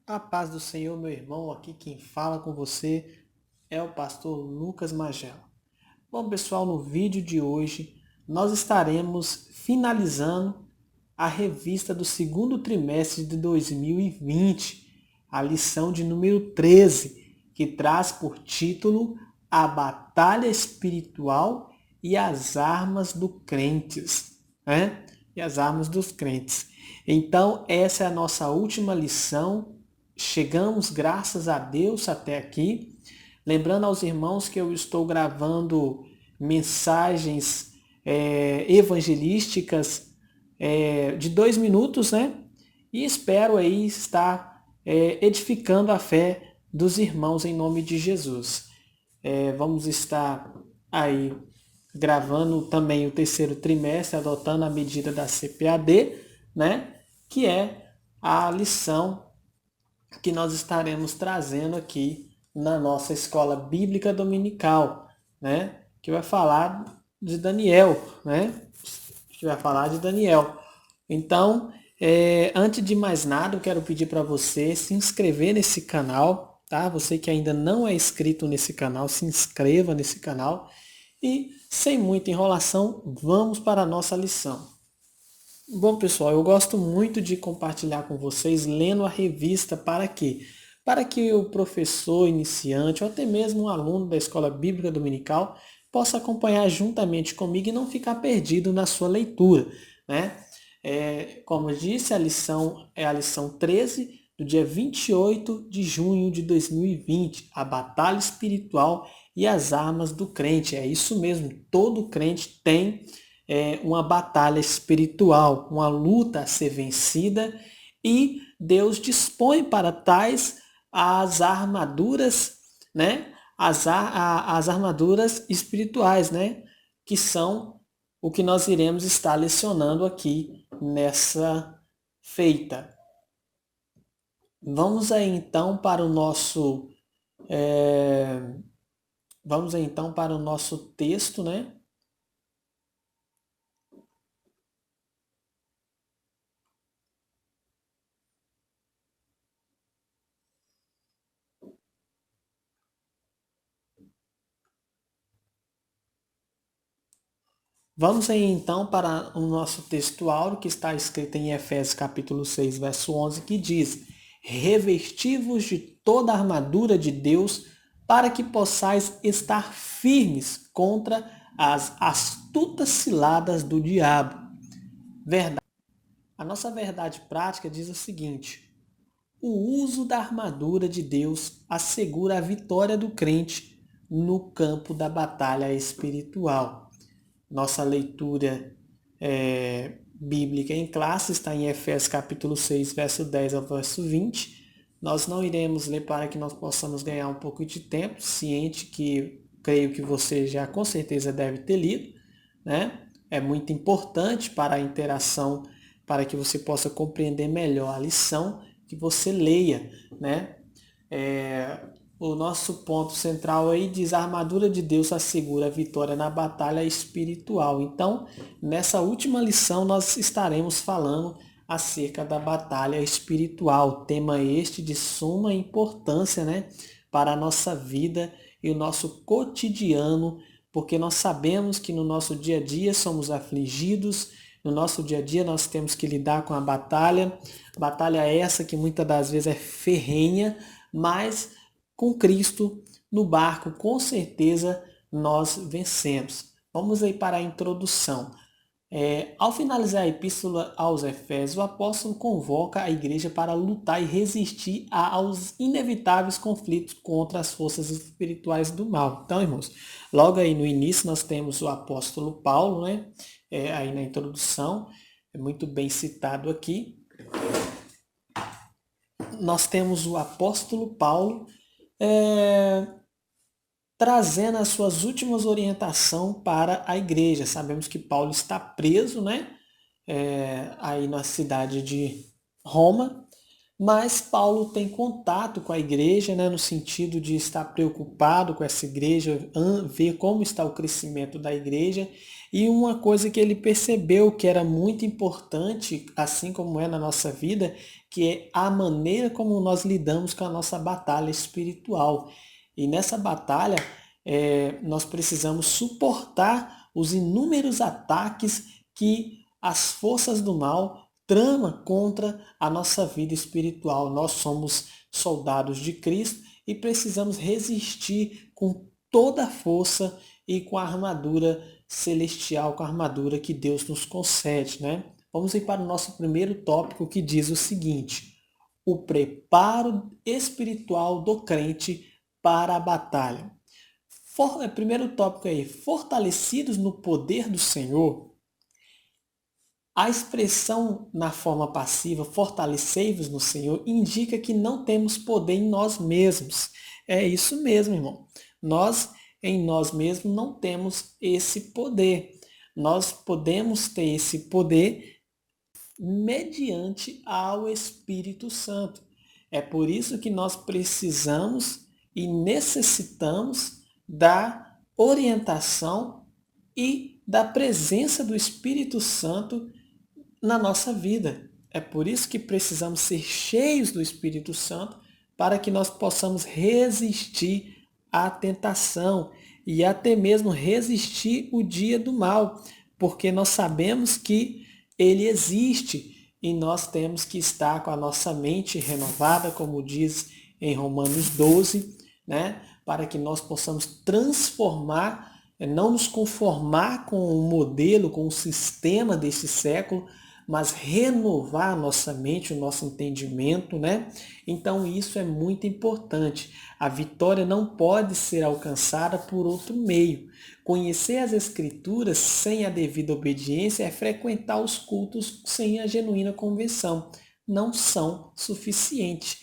A paz do Senhor, meu irmão, aqui quem fala com você é o pastor Lucas Magela. Bom, pessoal, no vídeo de hoje nós estaremos finalizando a revista do segundo trimestre de 2020, a lição de número 13, que traz por título A Batalha Espiritual e as Armas do Crentes, né? E as armas dos crentes. Então, essa é a nossa última lição. Chegamos, graças a Deus, até aqui. Lembrando aos irmãos que eu estou gravando mensagens evangelísticas de 2 minutos, né? E espero aí estar edificando a fé dos irmãos em nome de Jesus. Vamos estar aí gravando também o terceiro trimestre, adotando a medida da CPAD, né? Que é a lição que nós estaremos trazendo aqui na nossa escola bíblica dominical, né? Que vai falar de Daniel, né? Que vai falar de Daniel. Então, antes de mais nada, eu quero pedir para você se inscrever nesse canal, tá? Você que ainda não é inscrito nesse canal, se inscreva nesse canal. E, sem muita enrolação, vamos para a nossa lição. Bom, pessoal, eu gosto muito de compartilhar com vocês lendo a revista para quê? Para que o professor iniciante ou até mesmo um aluno da escola bíblica dominical possa acompanhar juntamente comigo e não ficar perdido na sua leitura, né? Como eu disse, a lição é a lição 13 do dia 28 de junho de 2020, a batalha espiritual e as armas do crente. É isso mesmo, todo crente tem uma batalha espiritual, uma luta a ser vencida, e Deus dispõe para tais as armaduras, né? As armaduras espirituais, né? Que são o que nós iremos estar lecionando aqui nessa feita. Vamos aí então para o nosso texto, né? Vamos aí então para o nosso texto áureo que está escrito em Efésios capítulo 6, verso 11, que diz: revesti-vos de toda a armadura de Deus para que possais estar firmes contra as astutas ciladas do diabo. Verdade. A nossa verdade prática diz o seguinte: o uso da armadura de Deus assegura a vitória do crente no campo da batalha espiritual. Nossa leitura bíblica em classe está em Efésios capítulo 6, verso 10 ao verso 20. Nós não iremos ler para que nós possamos ganhar um pouco de tempo, ciente que creio que você já com certeza deve ter lido, né? É muito importante para a interação, para que você possa compreender melhor a lição, que você leia, né? O nosso ponto central aí diz: a armadura de Deus assegura a vitória na batalha espiritual. Então, nessa última lição nós estaremos falando acerca da batalha espiritual, tema este de suma importância, né, para a nossa vida e o nosso cotidiano, porque nós sabemos que no nosso dia a dia somos afligidos, no nosso dia a dia nós temos que lidar com a batalha essa que muitas das vezes é ferrenha, mas com Cristo no barco, com certeza nós vencemos. Vamos aí para a introdução. Ao finalizar a epístola aos Efésios, o apóstolo convoca a igreja para lutar e resistir aos inevitáveis conflitos contra as forças espirituais do mal. Então, irmãos, logo aí no início nós temos o apóstolo Paulo, né? Aí na introdução, é muito bem citado aqui. Nós temos o apóstolo Paulo trazendo as suas últimas orientações para a igreja. Sabemos que Paulo está preso, né? Aí na cidade de Roma, mas Paulo tem contato com a igreja, né, no sentido de estar preocupado com essa igreja, ver como está o crescimento da igreja, E uma coisa que ele percebeu que era muito importante, assim como é na nossa vida, que é a maneira como nós lidamos com a nossa batalha espiritual. E nessa batalha, nós precisamos suportar os inúmeros ataques que as forças do mal tramam contra a nossa vida espiritual. Nós somos soldados de Cristo e precisamos resistir com toda a força e com a armadura celestial, com a armadura que Deus nos concede, né? Vamos ir para o nosso primeiro tópico, que diz o seguinte: o preparo espiritual do crente para a batalha. Primeiro tópico aí, fortalecidos no poder do Senhor. A expressão na forma passiva, fortalecei-vos no Senhor, indica que não temos poder em nós mesmos. É isso mesmo, irmão. Nós, em nós mesmos, não temos esse poder. Nós podemos ter esse poder mediante ao Espírito Santo. É por isso que nós precisamos e necessitamos da orientação e da presença do Espírito Santo na nossa vida. É por isso que precisamos ser cheios do Espírito Santo para que nós possamos resistir à tentação e até mesmo resistir o dia do mal, porque nós sabemos que ele existe e nós temos que estar com a nossa mente renovada, como diz em Romanos 12, né? Para que nós possamos transformar, não nos conformar com o modelo, com o sistema desse século, mas renovar a nossa mente, o nosso entendimento, né? Então isso é muito importante. A vitória não pode ser alcançada por outro meio. Conhecer as Escrituras sem a devida obediência é frequentar os cultos sem a genuína convenção. Não são suficientes.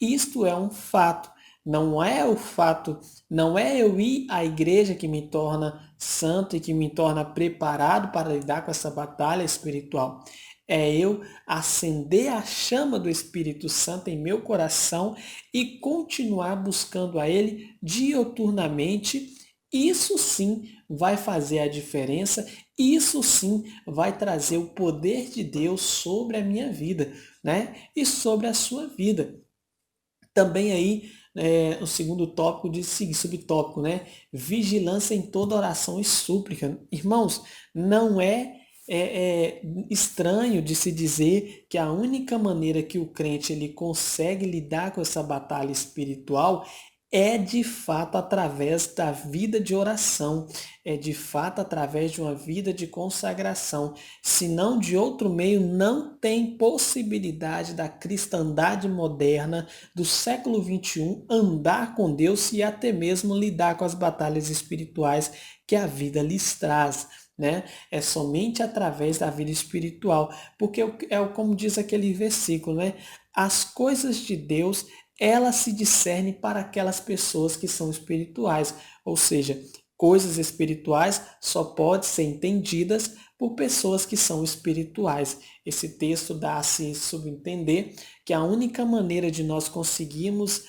Isto é um fato. Não é o fato, não é eu ir à igreja que me torna santo e que me torna preparado para lidar com essa batalha espiritual. É eu acender a chama do Espírito Santo em meu coração e continuar buscando a Ele diuturnamente. Isso sim vai fazer a diferença, isso sim vai trazer o poder de Deus sobre a minha vida, né? E sobre a sua vida. Também aí, o segundo tópico diz o seguinte, subtópico, né? Vigilância em toda oração e súplica. Irmãos, não é estranho de se dizer que a única maneira que o crente ele consegue lidar com essa batalha espiritual é de fato através da vida de oração, é de fato através de uma vida de consagração. Senão, de outro meio, não tem possibilidade da cristandade moderna do século XXI andar com Deus e até mesmo lidar com as batalhas espirituais que a vida lhes traz. Né? É somente através da vida espiritual, porque como diz aquele versículo, né? As coisas de Deus ela se discerne para aquelas pessoas que são espirituais, ou seja, coisas espirituais só podem ser entendidas por pessoas que são espirituais. Esse texto dá-se subentender que a única maneira de nós conseguirmos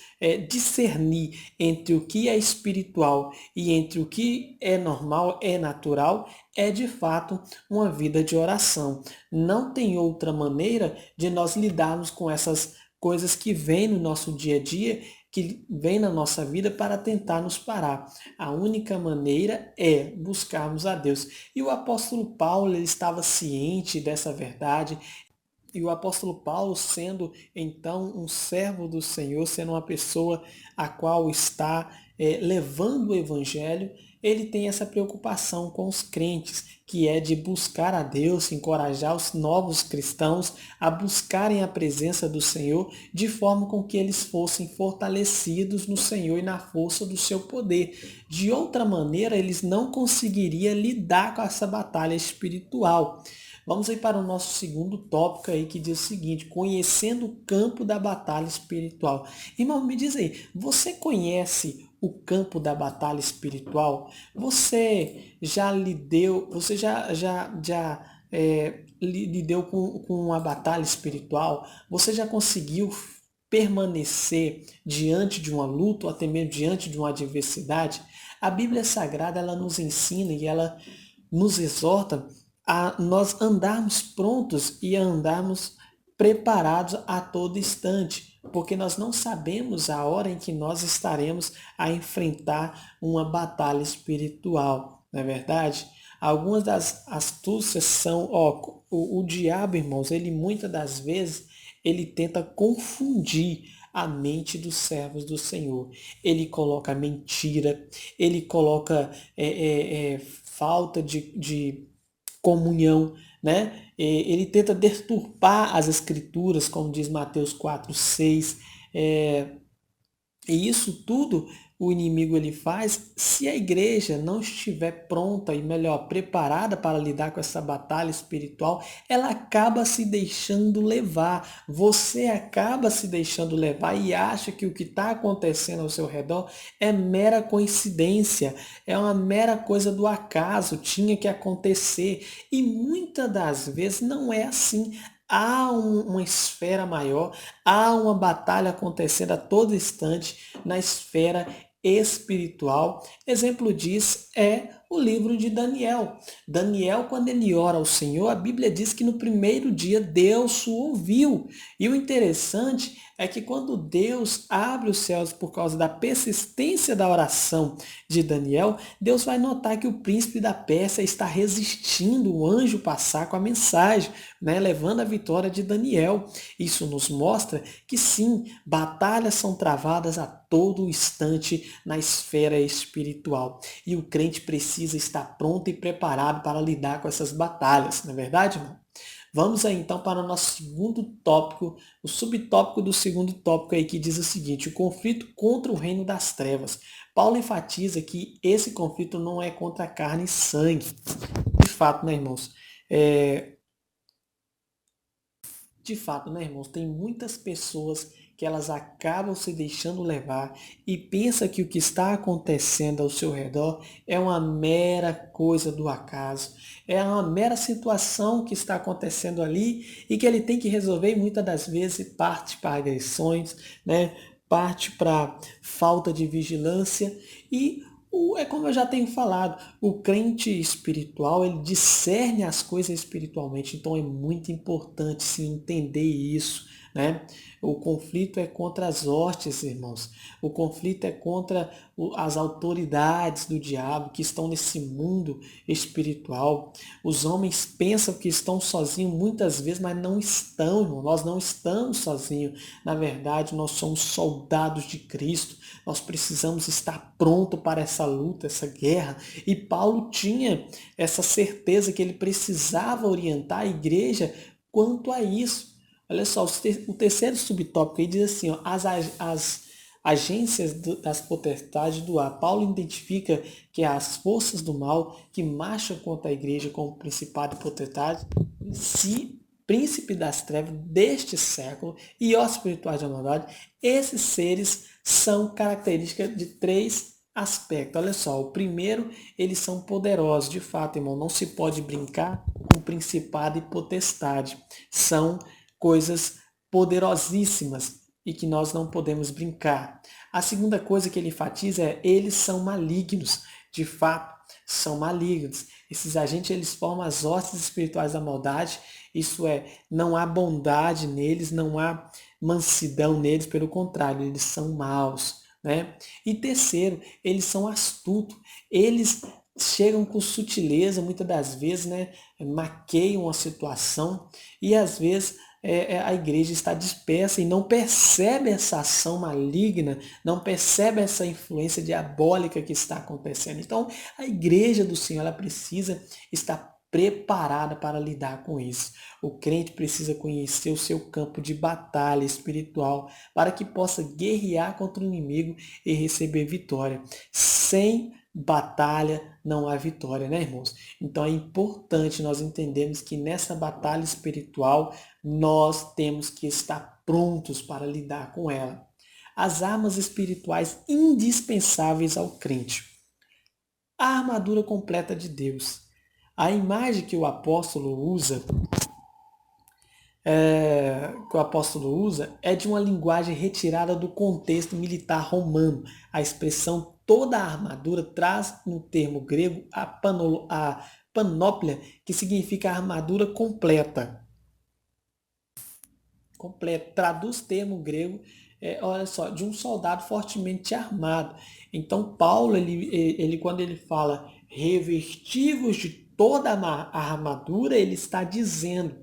discernir entre o que é espiritual e entre o que é normal, é natural, é de fato uma vida de oração. Não tem outra maneira de nós lidarmos com essas coisas que vêm no nosso dia a dia, que vêm na nossa vida para tentar nos parar. A única maneira é buscarmos a Deus. E o apóstolo Paulo ele estava ciente dessa verdade. E o apóstolo Paulo, sendo então um servo do Senhor, sendo uma pessoa a qual está levando o evangelho, ele tem essa preocupação com os crentes, que é de buscar a Deus, encorajar os novos cristãos a buscarem a presença do Senhor, de forma com que eles fossem fortalecidos no Senhor e na força do seu poder. De outra maneira, eles não conseguiriam lidar com essa batalha espiritual. Vamos aí para o nosso segundo tópico aí, que diz o seguinte: conhecendo o campo da batalha espiritual. Irmão, me diz aí, você conhece o campo da batalha espiritual? Você já lidou, você lidou com a batalha espiritual? Você já conseguiu permanecer diante de uma luta ou até mesmo diante de uma adversidade? A Bíblia Sagrada ela nos ensina e ela nos exorta a nós andarmos prontos e a andarmos preparados a todo instante, porque nós não sabemos a hora em que nós estaremos a enfrentar uma batalha espiritual, não é verdade? Algumas das astúcias são, o diabo, irmãos, ele muitas das vezes, ele tenta confundir a mente dos servos do Senhor. Ele coloca mentira, ele coloca falta de comunhão, né? Ele tenta deturpar as escrituras, como diz Mateus 4:6. E isso tudo o inimigo ele faz se a igreja não estiver pronta e melhor preparada para lidar com essa batalha espiritual, ela acaba se deixando levar. Você acaba se deixando levar e acha que o que está acontecendo ao seu redor é mera coincidência, é uma mera coisa do acaso, tinha que acontecer. E muitas das vezes não é assim. Há uma esfera maior, há uma batalha acontecendo a todo instante na esfera espiritual. Exemplo disso é o livro de Daniel. Daniel, quando ele ora ao Senhor, a Bíblia diz que no primeiro dia Deus o ouviu. E o interessante é que quando Deus abre os céus por causa da persistência da oração de Daniel, Deus vai notar que o príncipe da Pérsia está resistindo o anjo passar com a mensagem, né, levando a vitória de Daniel. Isso nos mostra que sim, batalhas são travadas a todo instante na esfera espiritual. E o crente precisa estar pronto e preparado para lidar com essas batalhas, não é verdade, irmão? Vamos aí então para o nosso segundo tópico, o subtópico do segundo tópico aí que diz o seguinte: o conflito contra o reino das trevas. Paulo enfatiza que esse conflito não é contra carne e sangue. De fato, né, irmãos? De fato, né, irmãos? Tem muitas pessoas que elas acabam se deixando levar e pensa que o que está acontecendo ao seu redor é uma mera coisa do acaso, é uma mera situação que está acontecendo ali e que ele tem que resolver e muitas das vezes parte para agressões, né? Parte para falta de vigilância e é como eu já tenho falado, o crente espiritual, ele discerne as coisas espiritualmente, então é muito importante se entender isso, né? O conflito é contra as hostes, irmãos. O conflito é contra as autoridades do diabo que estão nesse mundo espiritual. Os homens pensam que estão sozinhos muitas vezes, mas não estão, irmão. Nós não estamos sozinhos. Na verdade, nós somos soldados de Cristo. Nós precisamos estar pronto para essa luta, essa guerra. E Paulo tinha essa certeza que ele precisava orientar a igreja quanto a isso. Olha só, o terceiro subtópico aí diz assim, ó, as agências das potestades do ar. Paulo identifica que as forças do mal que marcham contra a igreja como principado e potestade, se príncipe das trevas deste século e os espirituais da maldade, esses seres são características de três aspectos. Olha só, o primeiro, eles são poderosos. De fato, irmão, não se pode brincar com principado e potestade. São coisas poderosíssimas e que nós não podemos brincar. A segunda coisa que ele enfatiza é eles são malignos. De fato, são malignos. Esses agentes eles formam as hostes espirituais da maldade. Isso é, não há bondade neles, não há mansidão neles, pelo contrário, eles são maus, né? E terceiro, eles são astutos. Eles chegam com sutileza, muitas das vezes, né, maqueiam a situação e às vezes a igreja está dispersa e não percebe essa ação maligna, não percebe essa influência diabólica que está acontecendo. Então, a igreja do Senhor ela precisa estar preparada para lidar com isso. O crente precisa conhecer o seu campo de batalha espiritual para que possa guerrear contra o inimigo e receber vitória. Sem batalha não há vitória, né, irmãos? Então é importante nós entendermos que nessa batalha espiritual nós temos que estar prontos para lidar com ela. As armas espirituais indispensáveis ao crente. A armadura completa de Deus. A imagem que o apóstolo usa é de uma linguagem retirada do contexto militar romano. A expressão toda a armadura traz no termo grego a Panóplia, que significa armadura completa. Completa. Traduz termo grego, olha só, de um soldado fortemente armado. Então, Paulo, ele quando ele fala revestivos de toda a armadura, ele está dizendo,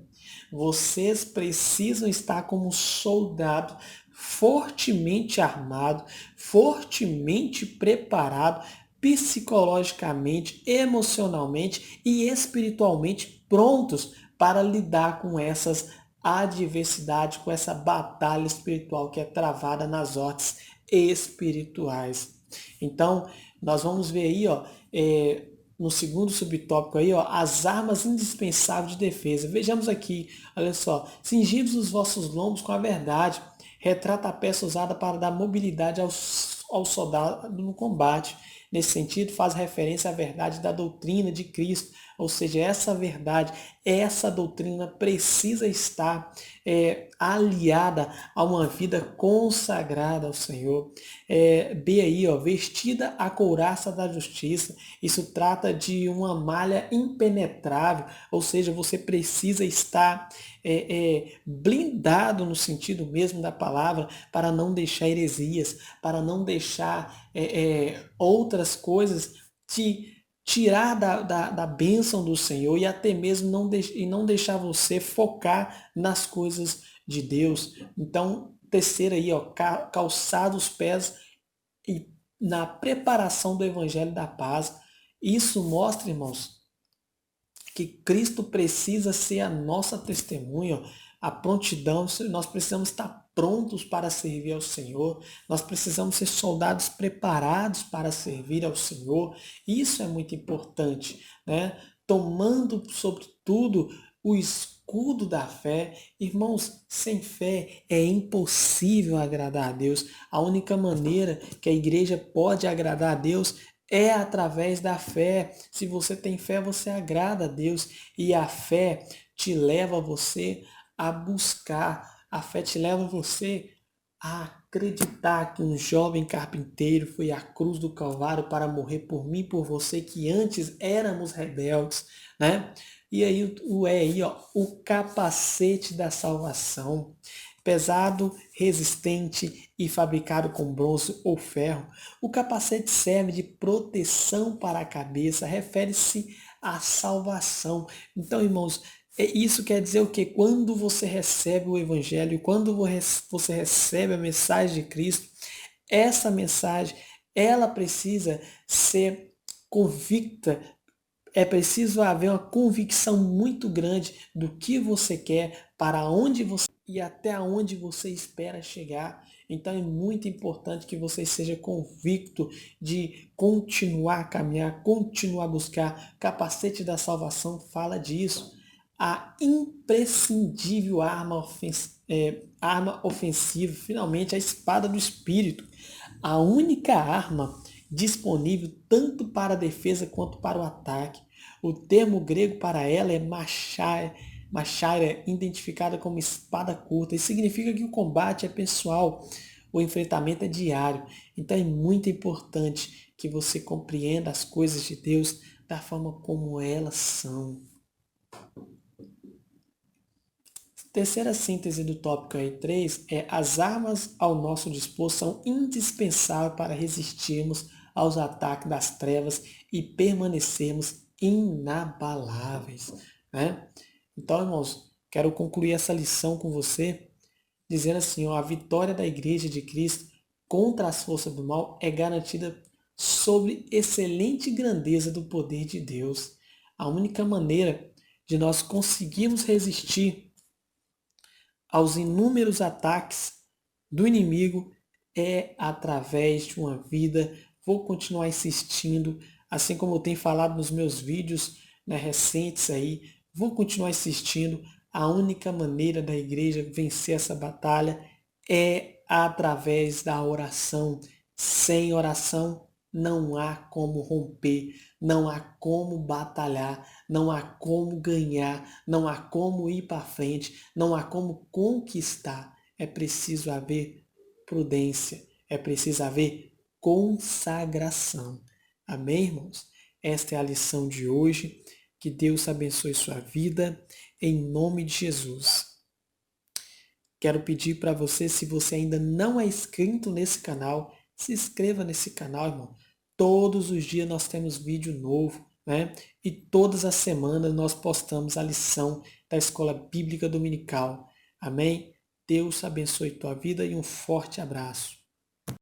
vocês precisam estar como soldado fortemente armado, fortemente preparado, psicologicamente, emocionalmente e espiritualmente prontos para lidar com essas adversidade, com essa batalha espiritual que é travada nas hortas espirituais. Então, nós vamos ver aí, ó, no segundo subtópico aí, ó, as armas indispensáveis de defesa. Vejamos aqui, olha só, cingidos os vossos lombos com a verdade, retrata a peça usada para dar mobilidade ao soldado no combate. Nesse sentido, faz referência à verdade da doutrina de Cristo, ou seja, essa verdade, essa doutrina precisa estar aliada a uma vida consagrada ao Senhor. B aí, ó, vestida a couraça da justiça. Isso trata de uma malha impenetrável, ou seja, você precisa estar blindado no sentido mesmo da palavra para não deixar heresias, para não deixar outras coisas te tirar da bênção do Senhor e até mesmo não deixar você focar nas coisas de Deus. Então, terceiro aí, ó, calçar os pés e na preparação do Evangelho da Paz. Isso mostra, irmãos, que Cristo precisa ser a nossa testemunha, a prontidão, nós precisamos estar prontos para servir ao Senhor, nós precisamos ser soldados preparados para servir ao Senhor, isso é muito importante, né? Tomando, sobretudo, o escudo da fé. Irmãos, sem fé é impossível agradar a Deus. A única maneira que a igreja pode agradar a Deus é através da fé. Se você tem fé, você agrada a Deus. E a fé te leva você a buscar. A fé te leva você a acreditar que um jovem carpinteiro foi à cruz do Calvário para morrer por mim e por você, que antes éramos rebeldes, né? E aí aí, ó, o capacete da salvação, pesado, resistente e fabricado com bronze ou ferro. O capacete serve de proteção para a cabeça, refere-se à salvação. Então, irmãos, isso quer dizer o quê? Quando você recebe o Evangelho, quando você recebe a mensagem de Cristo, essa mensagem, ela precisa ser convicta, é preciso haver uma convicção muito grande do que você quer, para onde você e até onde você espera chegar. Então é muito importante que você seja convicto de continuar a caminhar, continuar a buscar. Capacete da salvação fala disso. A imprescindível arma ofensiva, finalmente a espada do Espírito. A única arma disponível tanto para a defesa quanto para o ataque. O termo grego para ela é machaira, identificada como espada curta, e significa que o combate é pessoal, o enfrentamento é diário. Então é muito importante que você compreenda as coisas de Deus da forma como elas são. Terceira síntese do tópico aí 3 é: as armas ao nosso dispor são indispensáveis para resistirmos aos ataques das trevas e permanecermos inabaláveis, né? Então, irmãos, quero concluir essa lição com você dizendo assim, ó, a vitória da Igreja de Cristo contra as forças do mal é garantida sobre excelente grandeza do poder de Deus. A única maneira de nós conseguirmos resistir aos inúmeros ataques do inimigo é através de uma vida. Vou continuar insistindo, assim como eu tenho falado nos meus vídeos, né, recentes aí, vou continuar insistindo. A única maneira da igreja vencer essa batalha é através da oração. Sem oração não há como romper, não há como batalhar, não há como ganhar, não há como ir para frente, não há como conquistar. É preciso haver prudência, é preciso haver consagração. Amém, irmãos? Esta é a lição de hoje. Que Deus abençoe sua vida, em nome de Jesus. Quero pedir para você, se você ainda não é inscrito nesse canal, se inscreva nesse canal, irmão. Todos os dias nós temos vídeo novo, né? E todas as semanas nós postamos a lição da Escola Bíblica Dominical. Amém? Deus abençoe tua vida e um forte abraço.